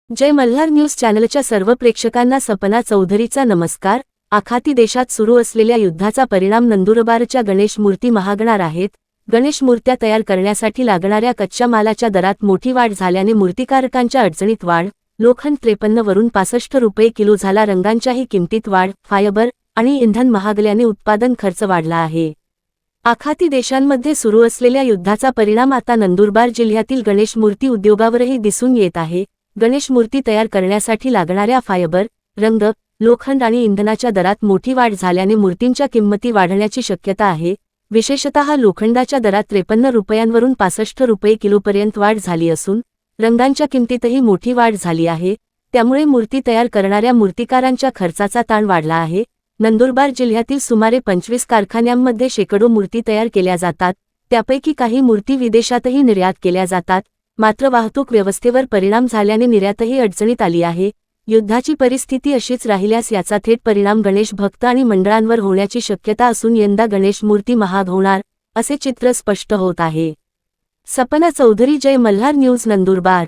जय Malhar news चॅनलच्या सर्व प्रेक्षकांना सपना चौधरीचा नमस्कार। आखाती देशात सुरू असलेल्या युद्धाचा परिणाम नंदुरबारच्या गणेश मूर्ती महागणार आहेत। गणेश मूर्त्या तयार करण्यासाठी लागणाऱ्या कच्च्या मालाच्या दरात मोठी वाढ झाल्याने मूर्तिकारकांच्या अडचणीत वाढ। लोखंड 53 वरून 65 रुपये किलो झाला। रंगांच्याही किमतीत वाढ। फायबर आणि इंधन महागल्याने उत्पादन खर्च वाढला आहे। आखाती देशांमध्ये सुरू असलेल्या युद्धाचा परिणाम आता नंदुरबार जिल्ह्यातील गणेश मूर्ती उद्योगावरही दिसून येत आहे। गणेश मूर्ती तयार करण्यासाठी लागणाऱ्या फायबर, रंग, लोखंड आणि इंधनाच्या दरात मोठी वाढ झाल्याने मूर्तींच्या किंमती वाढण्याची शक्यता आहे। विशेषतः लोखंडाच्या दरात 53 रुपयांवरून 65 रुपये किलोपर्यंत वाढ झाली असून रंगांच्या किमतीतही मोठी वाढ झाली आहे। त्यामुळे मूर्ती तयार करणाऱ्या मूर्तिकारांच्या खर्चाचा ताण वाढला आहे। नंदुरबार जिल्ह्यातील सुमारे 25 कारखान्यांमध्ये शेकडो मूर्ती तयार केल्या जातात। त्यापैकी काही मूर्ती विदेशातही निर्यात केल्या जातात। मात्र वाहतूक व्यवस्थेवर परिणाम झाल्याने निर्यातही अडचणीत आली आहे। युद्धाची परिस्थिती अशीच राहिल्यास याचा थेट परिणाम गणेश भक्त आणि मंडळांवर होण्याची शक्यता असून यंदा गणेश मूर्ती महाग होणार असे चित्र स्पष्ट होत आहे। सपना चौधरी, जय मल्हार न्यूज, नंदुरबार।